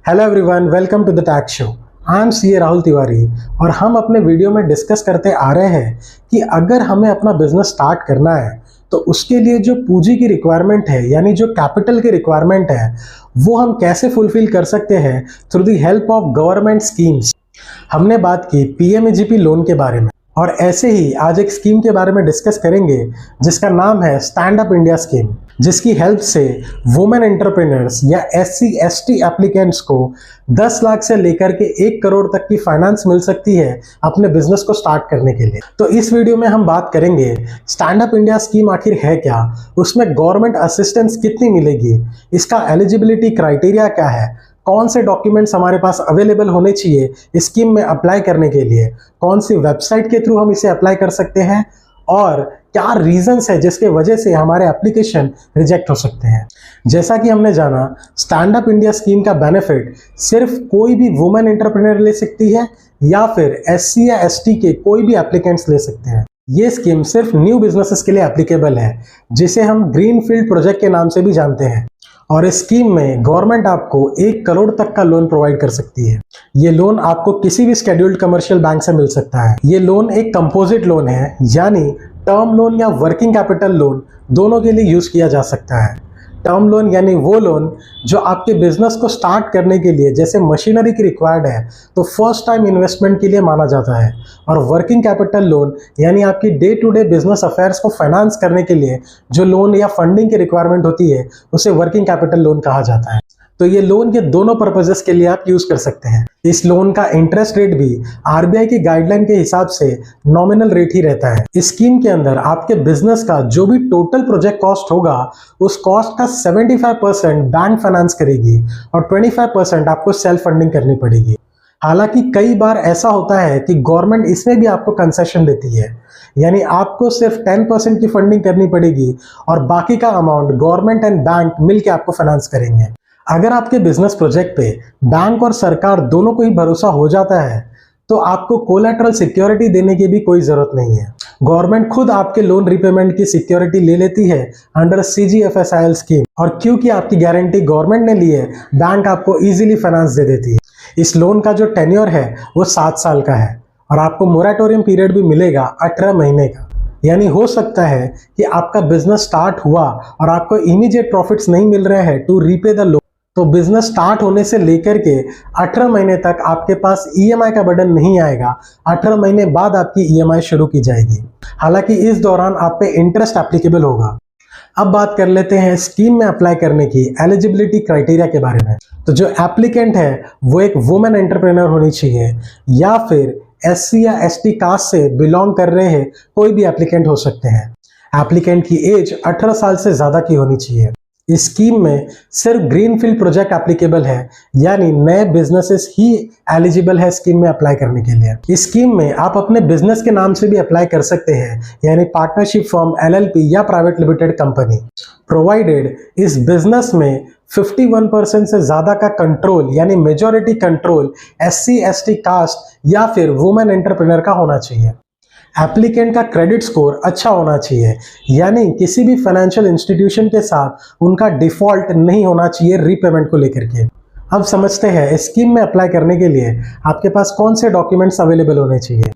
Hello everyone, welcome to the tax show. I am CA Rahul Tiwari और हम अपने video में डिस्कस करते आ रहे हैं कि अगर हमें अपना बिजनेस स्टार्ट करना है तो उसके लिए जो पूंजी की रिक्वायरमेंट है यानी जो कैपिटल की रिक्वायरमेंट है वो हम कैसे फुलफिल कर सकते हैं through the help of government schemes. हमने बात की पीएमएजीपी लोन के बारे में और ऐसे ही आज एक स्कीम के बारे में डिस्कस करेंगे जिसका नाम है स्टैंड अप इंडिया स्कीम, जिसकी हेल्प से वुमेन एंटरप्रेन्योर्स या SC/ST एप्लीकेंट्स को 10 लाख से लेकर के 1 करोड़ तक की फाइनेंस मिल सकती है अपने बिजनेस को स्टार्ट करने के लिए। तो इस वीडियो में हम बात करेंगे स्टैंड अप इंडिया स्कीम आखिर है क्या, उसमें गवर्नमेंट असिस्टेंस कितनी मिलेगी, इसका एलिजिबिलिटी क्राइटेरिया क्या है, कौन से डॉक्यूमेंट्स हमारे पास अवेलेबल होने चाहिए इस स्कीम में अप्लाई करने के लिए, कौन सी वेबसाइट के थ्रू हम इसे अप्लाई कर सकते हैं और क्या रीजंस है जिसके वजह से हमारे एप्लीकेशन रिजेक्ट हो सकते हैं। जैसा कि हमने जाना, स्टैंड अप इंडिया स्कीम का बेनिफिट सिर्फ कोई भी वुमेन एंटरप्रेन्योर ले सकती है या फिर SC या ST के कोई भी एप्लीकेंट्स ले सकते हैं। ये स्कीम सिर्फ न्यू बिजनेसेस के लिए एप्लीकेबल है, जिसे हम ग्रीन फील्ड प्रोजेक्ट के नाम से भी जानते हैं। और इस स्कीम में गवर्नमेंट आपको 1 करोड़ तक का लोन प्रोवाइड कर सकती है। ये लोन आपको किसी भी शेड्यूल्ड कमर्शियल बैंक से मिल सकता है। ये लोन एक कंपोजिट लोन है, यानी टर्म लोन या वर्किंग कैपिटल लोन दोनों के लिए यूज किया जा सकता है। टर्म लोन यानी वो लोन जो आपके बिजनेस को स्टार्ट करने के लिए जैसे मशीनरी की रिक्वायर्ड है तो फर्स्ट टाइम इन्वेस्टमेंट के लिए माना जाता है, और वर्किंग कैपिटल लोन यानी आपकी day to day business affairs को फाइनेंस करने के लिए जो लोन या फंडिंग की रिक्वायरमेंट होती है उसे वर्किंग कैपिटल लोन कहा जाता है। तो ये लोन के दोनों पर्पजेस के लिए आप यूज कर सकते हैं। इस लोन का इंटरेस्ट रेट भी RBI की गाइडलाइन के हिसाब से नॉमिनल रेट ही रहता है। इस स्कीम के अंदर आपके बिजनेस का जो भी टोटल प्रोजेक्ट कॉस्ट होगा उस कॉस्ट का 75% बैंक फाइनेंस करेगी और 25% आपको सेल्फ फंडिंग करनी पड़ेगी। हालांकि कई बार ऐसा होता है कि गवर्नमेंट इसमें भी आपको कंसेशन देती है, यानी आपको सिर्फ 10% की फंडिंग करनी पड़ेगी और बाकी का अमाउंट गवर्नमेंट एंड बैंक मिलकर आपको फाइनेंस करेंगे। अगर आपके बिजनेस प्रोजेक्ट पे बैंक और सरकार दोनों को ही भरोसा हो जाता है तो आपको कोलैटरल सिक्योरिटी देने की भी कोई जरूरत नहीं है। गवर्नमेंट खुद आपके लोन रिपेमेंट की सिक्योरिटी ले लेती है अंडर CGFSIL स्कीम, और क्योंकि आपकी गारंटी गवर्नमेंट ने ली है बैंक आपको इजीली फाइनेंस दे देती है। इस लोन का जो टेन्योर है वो 7 साल का है और आपको मोरेटोरियम पीरियड भी मिलेगा 18 महीने का। यानी हो सकता है कि आपका बिजनेस स्टार्ट हुआ और आपको इमीडिएट प्रॉफिट्स नहीं मिल रहे हैं टू रीपे द लोन, तो बिजनेस स्टार्ट होने से लेकर के 18 महीने तक आपके पास EMI का बर्डन नहीं आएगा। 18 महीने बाद आपकी EMI शुरू की जाएगी, हालांकि इस दौरान आप पे इंटरेस्ट एप्लीकेबल होगा। अब बात कर लेते हैं स्कीम में अप्लाई करने की एलिजिबिलिटी क्राइटेरिया के बारे में। तो जो एप्लीकेंट है वो एक वुमेन एंटरप्रेन्योर होनी चाहिए या फिर SC या ST कास्ट से बिलोंग कर रहे हैं कोई भी एप्लीकेंट हो सकते हैं। एप्लीकेंट की एज 18 साल से ज्यादा की होनी चाहिए। इस स्कीम में सिर्फ ग्रीनफील्ड प्रोजेक्ट एप्लीकेबल है, यानी नए बिजनेसेस ही एलिजिबल है स्कीम में अप्लाई करने के लिए। इस स्कीम में आप अपने बिजनेस के नाम से भी अप्लाई कर सकते हैं, यानी पार्टनरशिप फर्म, LLP या प्राइवेट लिमिटेड कंपनी, प्रोवाइडेड इस बिजनेस में 51% से ज्यादा का कंट्रोल यानी मेजॉरिटी कंट्रोल SC/ST कास्ट या फिर वुमेन एंटरप्रेन्योर का होना चाहिए। एप्लीकेंट का क्रेडिट स्कोर अच्छा होना चाहिए, यानी किसी भी फाइनेंशियल इंस्टीट्यूशन के साथ उनका डिफॉल्ट नहीं होना चाहिए रीपेमेंट को लेकर के। अब समझते हैं स्कीम में अप्लाई करने के लिए आपके पास कौन से डॉक्यूमेंट्स अवेलेबल होने चाहिए।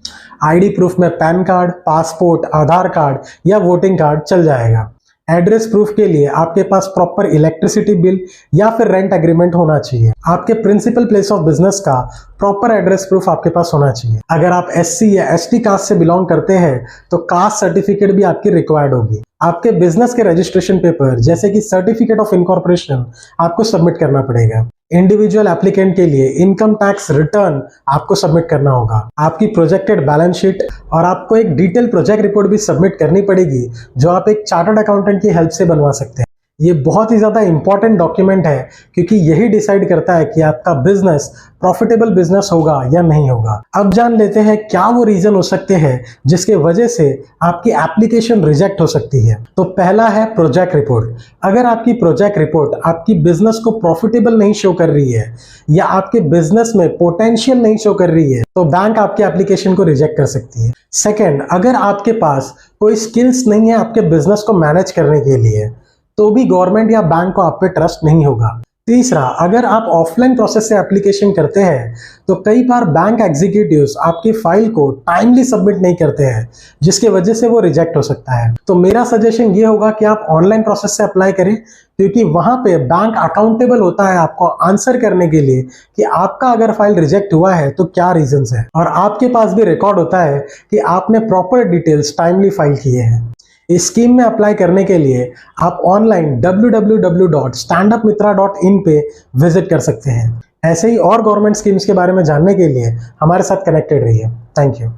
ID प्रूफ में पैन कार्ड, पासपोर्ट, आधार कार्ड या वोटिंग कार्ड चल जाएगा। एड्रेस प्रूफ के लिए आपके पास प्रॉपर इलेक्ट्रिसिटी बिल या फिर रेंट एग्रीमेंट होना चाहिए। आपके प्रिंसिपल प्लेस ऑफ बिजनेस का प्रॉपर एड्रेस प्रूफ आपके पास होना चाहिए। अगर आप SC या ST कास्ट से बिलोंग करते हैं तो कास्ट सर्टिफिकेट भी आपकी रिक्वायर्ड होगी। आपके बिजनेस के रजिस्ट्रेशन पेपर जैसे कि सर्टिफिकेट ऑफ इनकॉर्पोरेशन आपको सबमिट करना पड़ेगा। इंडिविजुअल एप्लीकेंट के लिए इनकम टैक्स रिटर्न आपको सबमिट करना होगा। आपकी प्रोजेक्टेड बैलेंस शीट और आपको एक डिटेल प्रोजेक्ट रिपोर्ट भी सबमिट करनी पड़ेगी, जो आप एक चार्टर्ड अकाउंटेंट की हेल्प से बनवा सकते हैं। ये बहुत ही ज्यादा इंपॉर्टेंट डॉक्यूमेंट है क्योंकि यही डिसाइड करता है कि आपका बिजनेस प्रॉफिटेबल बिजनेस होगा या नहीं होगा। अब जान लेते हैं क्या वो रीजन हो सकते हैं जिसके वजह से आपकी एप्लीकेशन रिजेक्ट हो सकती है। तो पहला है प्रोजेक्ट रिपोर्ट। अगर आपकी प्रोजेक्ट रिपोर्ट आपकी बिजनेस को प्रॉफिटेबल नहीं शो कर रही है या आपके बिजनेस में पोटेंशियल नहीं शो कर रही है तो बैंक आपके एप्लीकेशन को रिजेक्ट कर सकती है। सेकेंड, अगर आपके पास कोई स्किल्स नहीं है आपके बिजनेस को मैनेज करने के लिए तो भी गवर्नमेंट या बैंक को आप पे ट्रस्ट नहीं होगा। तीसरा, अगर आप ऑफलाइन प्रोसेस से एप्लीकेशन करते हैं तो कई बार बैंक एग्जीक्यूटिव्स आपकी फाइल को टाइमली सबमिट नहीं करते हैं, जिसकी वजह से वो रिजेक्ट हो सकता है। तो मेरा सजेशन ये होगा कि आप ऑनलाइन प्रोसेस से अप्लाई करें, क्योंकि वहां पे बैंक अकाउंटेबल होता है आपको आंसर करने के लिए कि आपका अगर फाइल रिजेक्ट हुआ है तो क्या रीजंस है, और आपके पास भी रिकॉर्ड होता है कि आपने प्रॉपर डिटेल्स टाइमली फाइल किए हैं। इस स्कीम में अप्लाई करने के लिए आप ऑनलाइन www.standupmitra.in पे विजिट कर सकते हैं। ऐसे ही और गवर्नमेंट स्कीम्स के बारे में जानने के लिए हमारे साथ कनेक्टेड रहिए। Thank you.